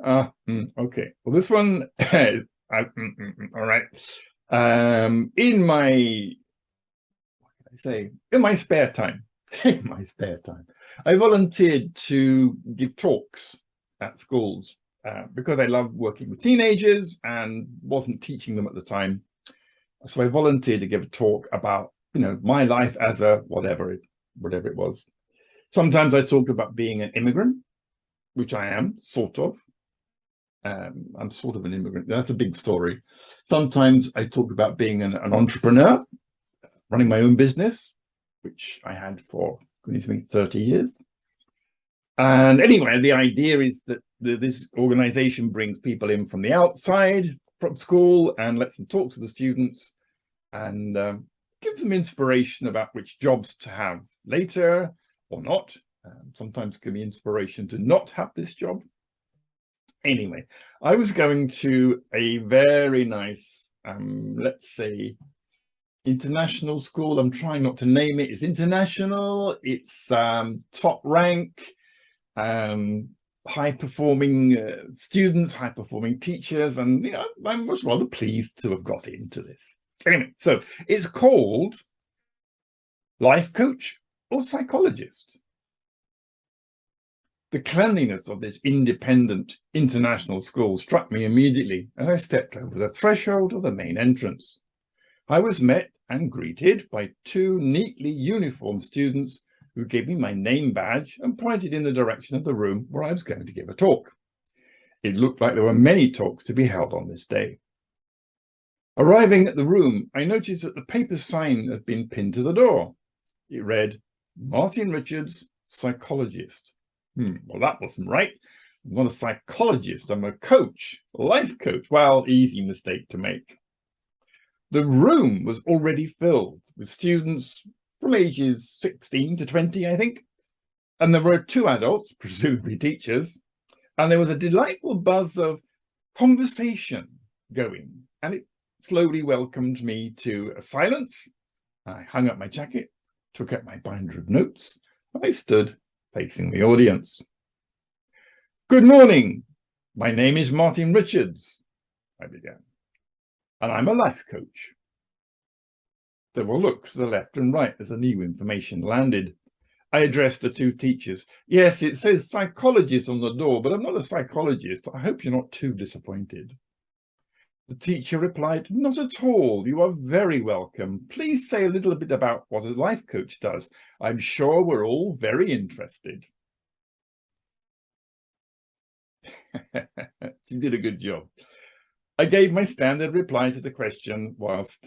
Okay. Well, this one, all right. In my, in my spare time, I volunteered to give talks at schools because I love working with teenagers and wasn't teaching them at the time. So I volunteered to give a talk about, my life as a whatever it was. Sometimes I talked about being an immigrant, which I am, sort of. I'm sort of an immigrant. That's a big story. Sometimes I talk about being an entrepreneur, running my own business, which I had for 30 years. And anyway, the idea is that this organization brings people in from the outside from school and lets them talk to the students and gives them inspiration about which jobs to have later or not. Sometimes it can be inspiration to not have this job. Anyway, I was going to a very nice, let's say, international school. I'm trying not to name it. It's international. It's top rank, high-performing students, high-performing teachers. And, I was rather pleased to have got into this. Anyway, so it's called Life Coach or Psychologist. The cleanliness of this independent international school struck me immediately, and I stepped over the threshold of the main entrance. I was met and greeted by two neatly uniformed students who gave me my name badge and pointed in the direction of the room where I was going to give a talk. It looked like there were many talks to be held on this day. Arriving at the room, I noticed that the paper sign had been pinned to the door. It read, Martin Richards, Psychologist. Well, that wasn't right. I'm not a psychologist. I'm a coach, a life coach. Well, easy mistake to make. The room was already filled with students from ages 16 to 20, I think. And there were two adults, presumably teachers, and there was a delightful buzz of conversation going. And it slowly welcomed me to a silence. I hung up my jacket, took out my binder of notes, and I stood facing the audience. Good morning. My name is Martin Richards, I began, and I'm a life coach. There were looks to the left and right as the new information landed. I addressed the two teachers. Yes, it says psychologist on the door, but I'm not a psychologist. I hope you're not too disappointed. The teacher replied, not at all. You are very welcome. Please say a little bit about what a life coach does. I'm sure we're all very interested. She did a good job. I gave my standard reply to the question whilst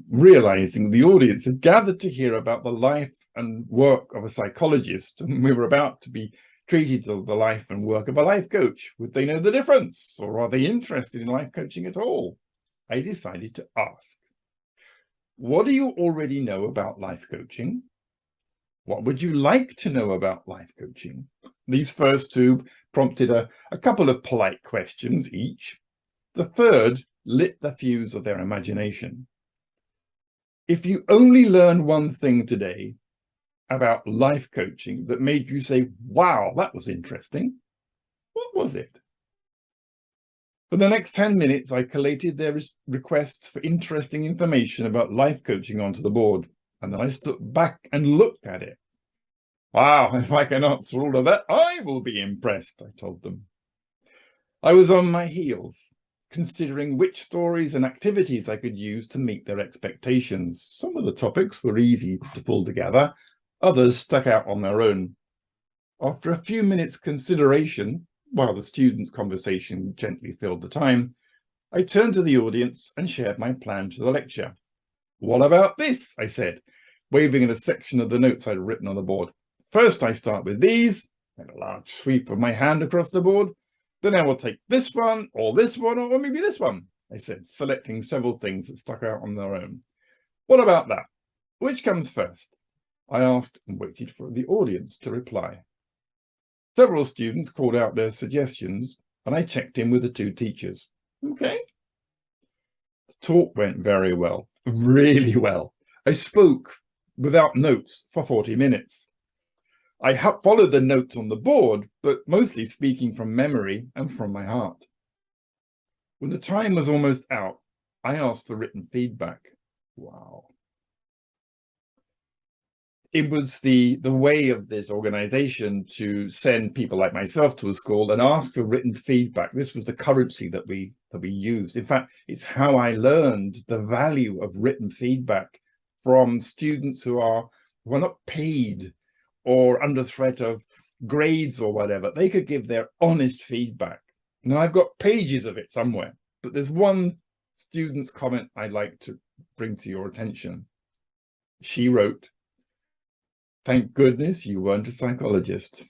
realizing the audience had gathered to hear about the life and work of a psychologist, and we were about to be treated to the life and work of a life coach. Would they know the difference, or are they interested in life coaching at all? I decided to ask, what do you already know about life coaching? What would you like to know about life coaching? These first two prompted a couple of polite questions each. The third lit the fuse of their imagination. If you only learned one thing today about life coaching that made you say, wow, that was interesting, what was it? For the next 10 minutes, I collated their requests for interesting information about life coaching onto the board, and then I stood back and looked at it. Wow, if I can answer all of that, I will be impressed, I told them. I was on my heels, considering which stories and activities I could use to meet their expectations. Some of the topics were easy to pull together, others stuck out on their own. After a few minutes' consideration, while the students' conversation gently filled the time, I turned to the audience and shared my plan to the lecture. What about this? I said, waving at a section of the notes I'd written on the board. First, I start with these, and a large sweep of my hand across the board. Then I will take this one, or maybe this one, I said, selecting several things that stuck out on their own. What about that? Which comes first? I asked and waited for the audience to reply. Several students called out their suggestions, and I checked in with the two teachers. Okay. The talk went very well, really well. I spoke without notes for 40 minutes. I followed the notes on the board, but mostly speaking from memory and from my heart. When the time was almost out, I asked for written feedback. Wow. It was the way of this organization to send people like myself to a school and ask for written feedback. This was the currency that we used. In fact, it's how I learned the value of written feedback from students who are not paid or under threat of grades or whatever. They could give their honest feedback. Now, I've got pages of it somewhere, but there's one student's comment I'd like to bring to your attention. She wrote, "Thank goodness you weren't a psychologist."